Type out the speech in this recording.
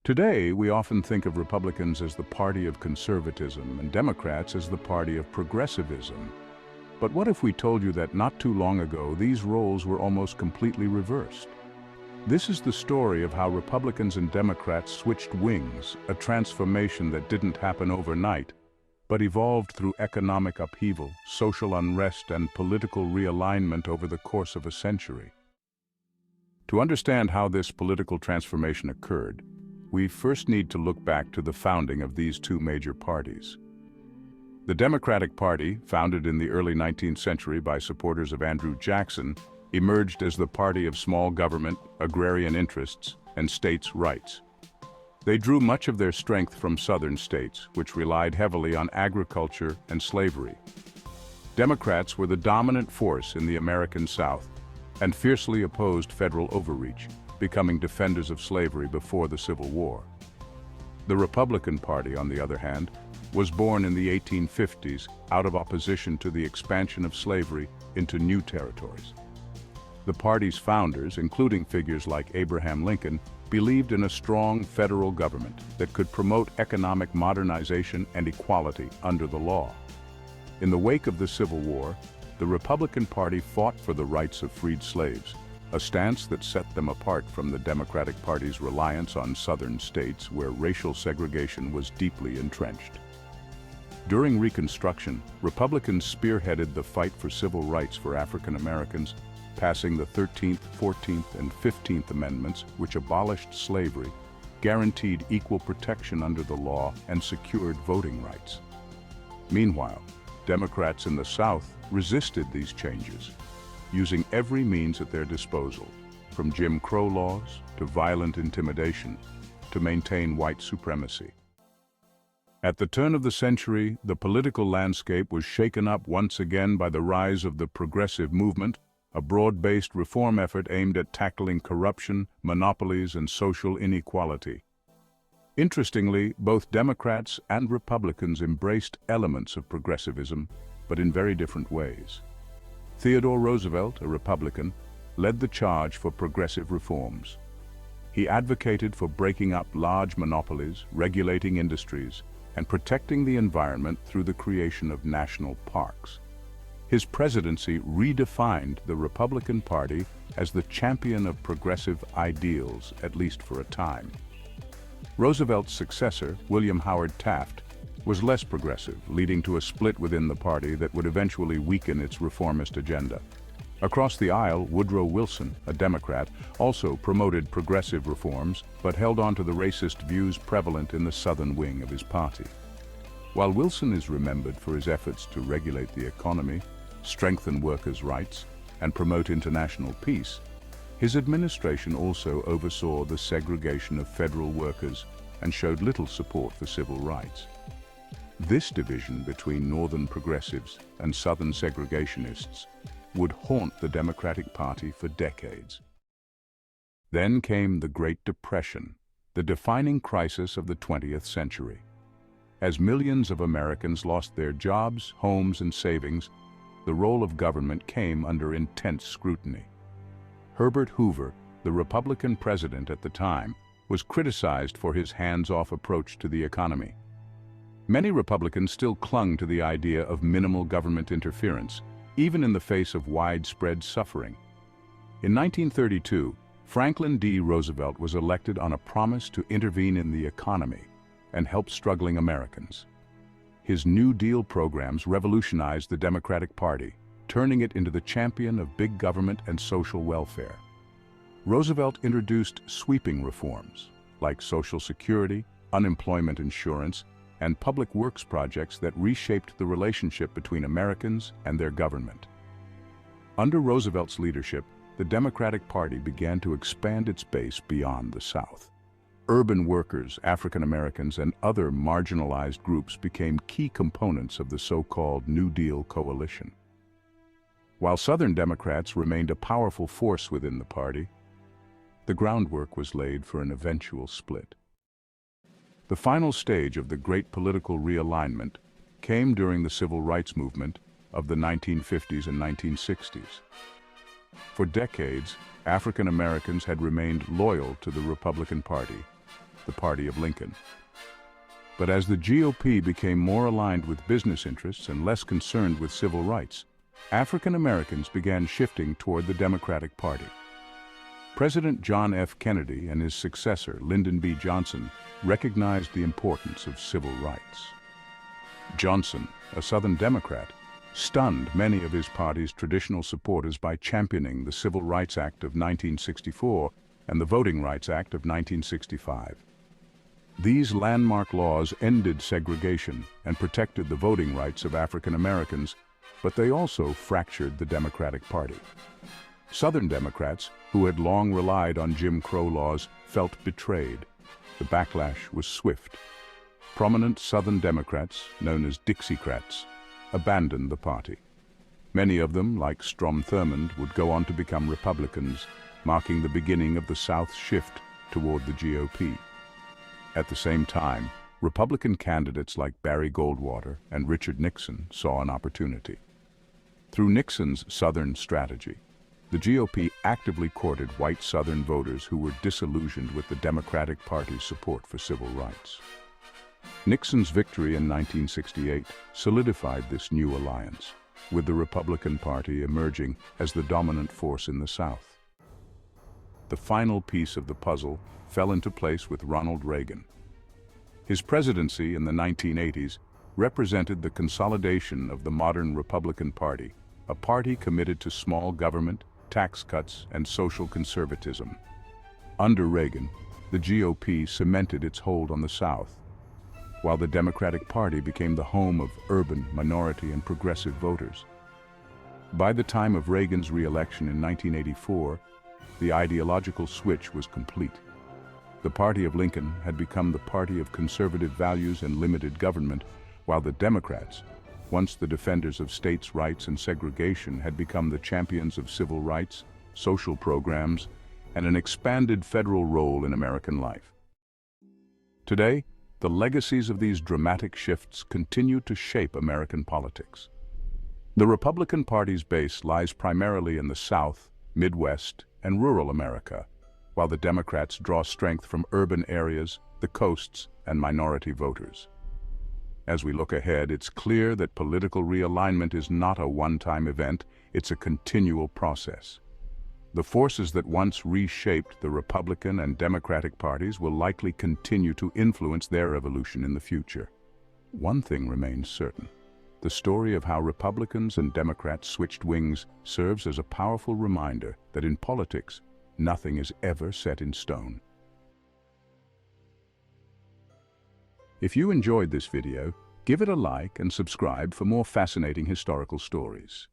Today, we often think of Republicans as the party of conservatism and Democrats as the party of progressivism. But what if we told you that not too long ago, these roles were almost completely reversed? This is the story of how Republicans and Democrats switched wings, a transformation that didn't happen overnight, but evolved through economic upheaval, social unrest, and political realignment over the course of a century. To understand how this political transformation occurred, we first need to look back to the founding of these two major parties. The Democratic Party, founded in the early 19th century by supporters of Andrew Jackson, emerged as the party of small government, agrarian interests, and states' rights. They drew much of their strength from southern states, which relied heavily on agriculture and slavery. Democrats were the dominant force in the American South and fiercely opposed federal overreach, becoming defenders of slavery before the Civil War. The Republican Party, on the other hand, was born in the 1850s out of opposition to the expansion of slavery into new territories. The party's founders, including figures like Abraham Lincoln, believed in a strong federal government that could promote economic modernization and equality under the law. In the wake of the Civil War, the Republican Party fought for the rights of freed slaves, a stance that set them apart from the Democratic Party's reliance on southern states where racial segregation was deeply entrenched. During Reconstruction, Republicans spearheaded the fight for civil rights for African Americans, passing the 13th, 14th, and 15th Amendments, which abolished slavery, guaranteed equal protection under the law, and secured voting rights. Meanwhile, Democrats in the South resisted these changes, using every means at their disposal, from Jim Crow laws to violent intimidation, to maintain white supremacy. At the turn of the century, the political landscape was shaken up once again by the rise of the progressive movement, a broad-based reform effort aimed at tackling corruption, monopolies, and social inequality. Interestingly, both Democrats and Republicans embraced elements of progressivism, but in very different ways. Theodore Roosevelt, a Republican, led the charge for progressive reforms. He advocated for breaking up large monopolies, regulating industries, and protecting the environment through the creation of national parks. His presidency redefined the Republican Party as the champion of progressive ideals, at least for a time. Roosevelt's successor, William Howard Taft, was less progressive, leading to a split within the party that would eventually weaken its reformist agenda. Across the aisle, Woodrow Wilson, a Democrat, also promoted progressive reforms, but held on to the racist views prevalent in the southern wing of his party. While Wilson is remembered for his efforts to regulate the economy, strengthen workers' rights, and promote international peace, his administration also oversaw the segregation of federal workers and showed little support for civil rights. This division between Northern progressives and Southern segregationists would haunt the Democratic Party for decades. Then came the Great Depression, the defining crisis of the 20th century. As millions of Americans lost their jobs, homes, and savings, the role of government came under intense scrutiny. Herbert Hoover, the Republican president at the time, was criticized for his hands-off approach to the economy. Many Republicans still clung to the idea of minimal government interference, even in the face of widespread suffering. In 1932, Franklin D. Roosevelt was elected on a promise to intervene in the economy and help struggling Americans. His New Deal programs revolutionized the Democratic Party, turning it into the champion of big government and social welfare. Roosevelt introduced sweeping reforms, like Social Security, unemployment insurance, and public works projects that reshaped the relationship between Americans and their government. Under Roosevelt's leadership, the Democratic Party began to expand its base beyond the South. Urban workers, African Americans, and other marginalized groups became key components of the so-called New Deal coalition. While Southern Democrats remained a powerful force within the party, the groundwork was laid for an eventual split. The final stage of the great political realignment came during the civil rights movement of the 1950s and 1960s. For decades, African Americans had remained loyal to the Republican Party, the party of Lincoln. But as the GOP became more aligned with business interests and less concerned with civil rights, African Americans began shifting toward the Democratic Party. President John F. Kennedy and his successor, Lyndon B. Johnson, recognized the importance of civil rights. Johnson, a Southern Democrat, stunned many of his party's traditional supporters by championing the Civil Rights Act of 1964 and the Voting Rights Act of 1965. These landmark laws ended segregation and protected the voting rights of African Americans, but they also fractured the Democratic Party. Southern Democrats, who had long relied on Jim Crow laws, felt betrayed. The backlash was swift. Prominent Southern Democrats, known as Dixiecrats, abandoned the party. Many of them, like Strom Thurmond, would go on to become Republicans, marking the beginning of the South's shift toward the GOP. At the same time, Republican candidates like Barry Goldwater and Richard Nixon saw an opportunity. Through Nixon's Southern strategy, the GOP actively courted white Southern voters who were disillusioned with the Democratic Party's support for civil rights. Nixon's victory in 1968 solidified this new alliance, with the Republican Party emerging as the dominant force in the South. The final piece of the puzzle fell into place with Ronald Reagan. His presidency in the 1980s represented the consolidation of the modern Republican Party, a party committed to small government, tax cuts, and social conservatism. Under Reagan, the GOP cemented its hold on the South, while the Democratic Party became the home of urban, minority, and progressive voters. By the time of Reagan's re-election in 1984, the ideological switch was complete. The party of Lincoln had become the party of conservative values and limited government, while the Democrats, once the defenders of states' rights and segregation, had become the champions of civil rights, social programs, and an expanded federal role in American life. Today, the legacies of these dramatic shifts continue to shape American politics. The Republican Party's base lies primarily in the South, Midwest, and rural America, while the Democrats draw strength from urban areas, the coasts, and minority voters. As we look ahead, it's clear that political realignment is not a one-time event, it's a continual process. The forces that once reshaped the Republican and Democratic parties will likely continue to influence their evolution in the future. One thing remains certain. The story of how Republicans and Democrats switched wings serves as a powerful reminder that in politics, nothing is ever set in stone. If you enjoyed this video, give it a like and subscribe for more fascinating historical stories.